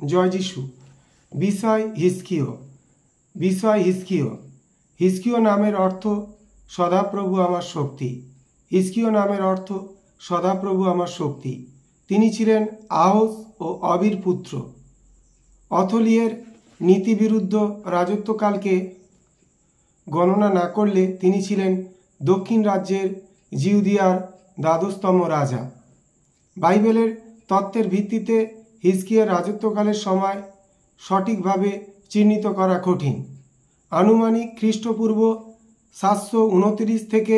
জয় যিশু। বিষয় হিজকিয়। বিষয় হিজকিয়। হিজকিয় নামের অর্থ সদাপ্রভু আমার শক্তি। হিজকিয় নামের অর্থ সদাপ্রভু আমার শক্তি। তিনি ছিলেন আহস ও অবির পুত্র। অথলিয়ের নীতিবিরুদ্ধ রাজত্বকালকে গণনা না করলে তিনি ছিলেন দক্ষিণ রাজ্যের জিউদিয়ার দ্বাদশতম রাজা। বাইবেলের তত্ত্বের ভিত্তিতে হিজকিয়ার রাজত্বকালের সময় সঠিকভাবে চিহ্নিত করা কঠিন। আনুমানিক খ্রিস্টপূর্ব 729 থেকে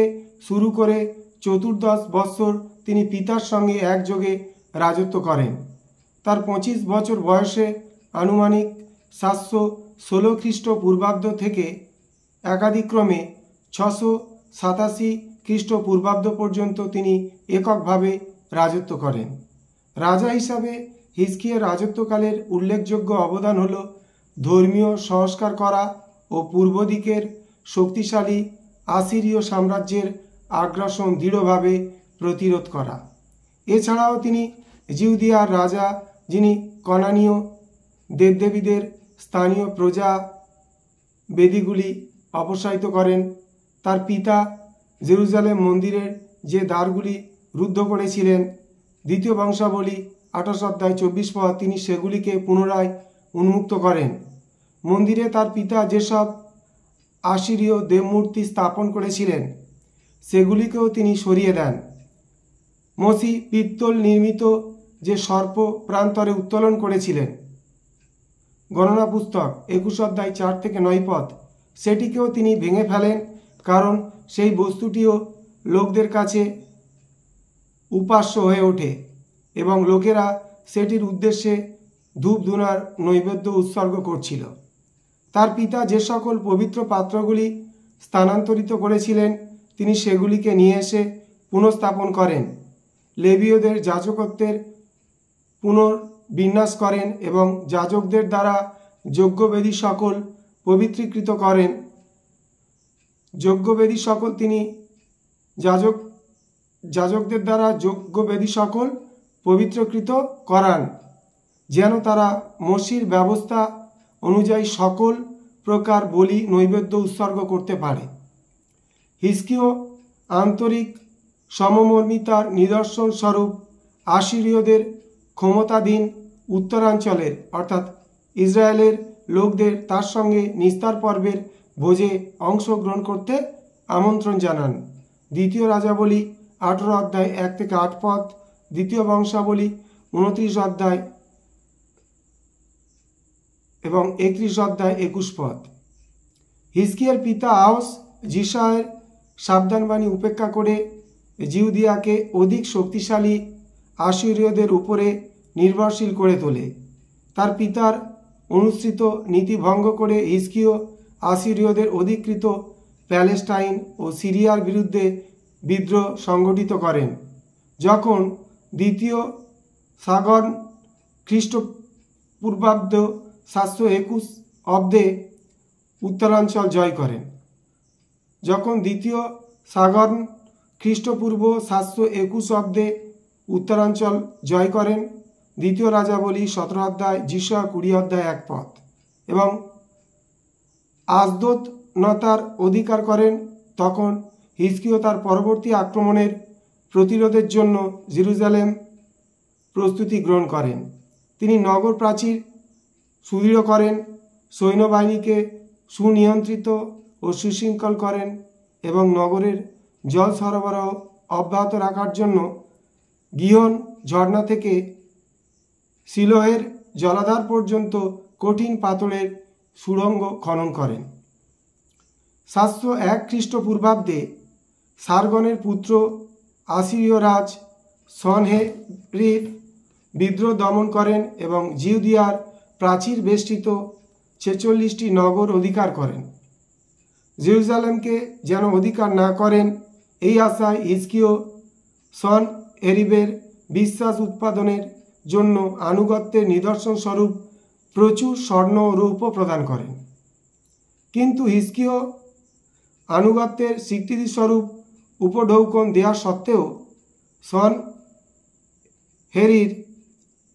শুরু করে 14 বৎসর তিনি পিতার সঙ্গে একযোগে রাজত্ব করেন। তার 25 বছর বয়সে আনুমানিক 716 খ্রিস্টপূর্বাব্দ থেকে একাদিক্রমে 687 খ্রিস্টপূর্বাব্দ পর্যন্ত তিনি এককভাবে রাজত্ব করেন। রাজা হিসাবে হিজকিয়ার রাজত্বকালের উল্লেখযোগ্য অবদান হল ধর্মীয় সংস্কার করা ও পূর্ব দিকের শক্তিশালী আসিরীয় সাম্রাজ্যের আগ্রাসন দৃঢ়ভাবে প্রতিরোধ করা। এছাড়াও তিনি জিউদিয়ার রাজা, যিনি কনানীয় দেবদেবীদের স্থানীয় প্রজা বেদীগুলি অপসারিত করেন। তার পিতা জেরুজালেম মন্দিরের যে দ্বারগুলি রুদ্ধ করেছিলেন, দ্বিতীয় বংশাবলী 28 অধ্যায় 24 পদ, তিনি সেগুলিকে পুনরায় উন্মুক্ত করেন। মন্দিরে তার পিতা যেসব আসিরীয় দেবমূর্তি স্থাপন করেছিলেন সেগুলিকেও তিনি সরিয়ে দেন। মসি পিত্তল নির্মিত যে সর্প প্রান্তরে উত্তোলন করেছিলেন, গণনা পুস্তক 21 অধ্যায় 4 থেকে 9 পদ, সেটিকেও তিনি ভেঙে ফেলেন, কারণ সেই বস্তুটিও লোকদের কাছে উপাস্য হয়ে ওঠে এবং লোকেরা সেটির উদ্দেশ্যে ধূপ ধুনার নৈবেদ্য উৎসর্গ করছিল। তার পিতা যে সকল পবিত্র পাত্রগুলি স্থানান্তরিত করেছিলেন তিনি সেগুলিকে নিয়ে এসে পুনঃস্থাপন করেন। লেবীয়দের যাজকত্বের পুনর্বিন্যাস করেন এবং যাজকদের দ্বারা যজ্ঞবেদী সকল পবিত্রীকৃত করেন। যজ্ঞবেদী সকল তিনি যাজকদের দ্বারা যজ্ঞবেদী সকল পবিত্রকৃত করান, যেন তারা মসির ব্যবস্থা অনুযায়ী সকল প্রকার বলি নৈবেদ্য উৎসর্গ করতে পারে। হিজকিয় আন্তরিক সমমর্মিতার নিদর্শন স্বরূপ আসিরীয়দের ক্ষমতাধীন উত্তরাঞ্চলের অর্থাৎ ইসরায়েলের লোকদের তার সঙ্গে নিস্তার পর্বের ভোজে অংশগ্রহণ করতে আমন্ত্রণ জানান। দ্বিতীয় রাজাবলী 18 অধ্যায় 1 থেকে 8 পদ, দ্বিতীয় বংশাবলী 29 অধ্যায় এবং 31 অধ্যায় 21 পদ। হিজকিয়ার পিতা আহস জিসায়ের সাবধানবাণী উপেক্ষা করে জিউদিয়াকে অধিক শক্তিশালী আসিরীয়দের উপরে নির্ভরশীল করে তোলে। তার পিতার অনুসৃত নীতি ভঙ্গ করে হিজকিয় আসিরীয়দের অধিকৃত প্যালেস্টাইন ও সিরিয়ার বিরুদ্ধে বিদ্রোহ সংগঠিত করেন। যখন দ্বিতীয় সাগন খ্রিস্টপূর্বাব্দ 721 অব্দে উত্তরাঞ্চল জয় করেন। যখন দ্বিতীয় সাগন খ্রিস্টপূর্ব 721 অব্দে উত্তরাঞ্চল জয় করেন, দ্বিতীয় রাজাবলী 17 অধ্যায়, যিশা 20 অধ্যায় 1 পদ, এবং আসদোদ নতার অধিকার করেন, তখন হিজকিয় তার পরবর্তী আক্রমণের প্রতিরোধের জন্য জেরুজালেম প্রস্তুতি গ্রহণ করেন। তিনি নগর প্রাচীর সুদৃঢ় করেন, সৈন্যবাহিনীকে সুনিয়ন্ত্রিত ও সুশৃঙ্খল করেন এবং নগরের জল সরবরাহ অব্যাহত রাখার জন্য গিহন ঝর্ণা থেকে শিলোহের জলাধার পর্যন্ত কঠিন পাথরের সুড়ঙ্গ খনন করেন। 701 খ্রিস্টপূর্বাব্দে সারগনের পুত্র আসিরীয় রাজ সনহেরিব বিদ্রোহ দমন করেন এবং জিউদিয়ার প্রাচীর বেষ্টিত 46টি নগর অধিকার করেন। জেরুজালেমকে যেন অধিকার না করেন এই আশায় হিজকিয় সনহেরিবের বিশ্বাস উৎপাদনের জন্য আনুগত্যের নিদর্শন স্বরূপ প্রচুর স্বর্ণ ও রৌপ্য প্রদান করেন। কিন্তু হিজকিয় আনুগত্যের স্বীকৃতিস্বরূপ উপঢৌকন দেওয়া সত্ত্বেও সনহেরিব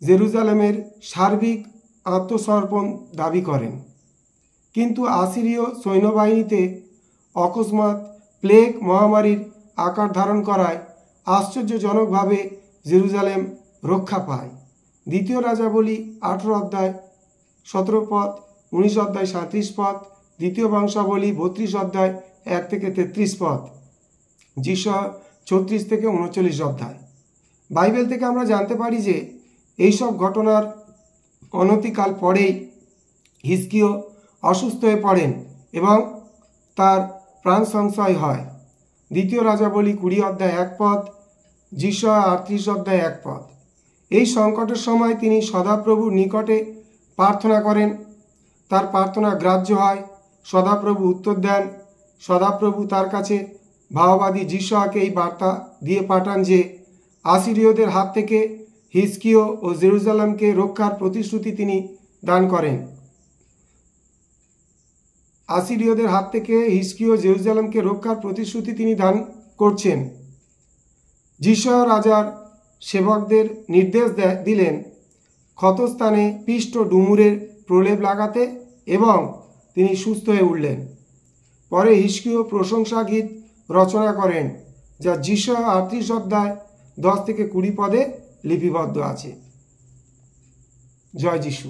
জেরুজালেমের সার্বিক আত্মসমর্পণ দাবি করেন। কিন্তু আসিরীয় সৈন্যবাহিনীতে অকস্মাৎ প্লেগ মহামারীর আকার ধারণ করায় আশ্চর্যজনকভাবে জেরুজালেম রক্ষা পায়। দ্বিতীয় রাজাবলী 18 অধ্যায় 17 পদ, 19 অধ্যায় 37 পদ, দ্বিতীয় বংশাবলী 32 অধ্যায় 1 থেকে 33 পদ, যিশয়া 36 থেকে 39 অধ্যায়। বাইবেল থেকে আমরা জানতে পারি যে এইসব ঘটনার অনতিকাল পরেই হিজকিয় অসুস্থ হয়ে পড়েন এবং তার প্রাণ সংশয় হয়। দ্বিতীয় রাজাবলী 20 অধ্যায় 1 পদ, যিশয়া 38 অধ্যায় 1 পদ। এই সংকটের সময় তিনি সদাপ্রভুর নিকটে প্রার্থনা করেন। তার প্রার্থনা গ্রাহ্য হয়। সদাপ্রভু উত্তর দেন। সদাপ্রভু তার কাছে ভাওবাদী যিশয়াকে এই বার্তা দিয়ে পাঠান যে আসিরীয়দের হাত থেকে হিজকিয় ও জেরুজালেমকে রক্ষার প্রতিশ্রুতি তিনি দান করেন। আসিরীয়দের হাত থেকে হিজকিয় জেরুজালেমকে রক্ষার প্রতিশ্রুতি তিনি দান করছেন। যিশয়া রাজার সেবকদের নির্দেশ দিলেন ক্ষতস্থানে পিষ্ট ডুমুরের প্রলেপ লাগাতে এবং তিনি সুস্থ হয়ে উঠলেন। পরে হিজকিয় প্রশংসা গীত রচনা করেন, যা যিশয়া 38 অধ্যায় 10 থেকে 20 পদে লিপিবদ্ধ আছে। জয় যিশু।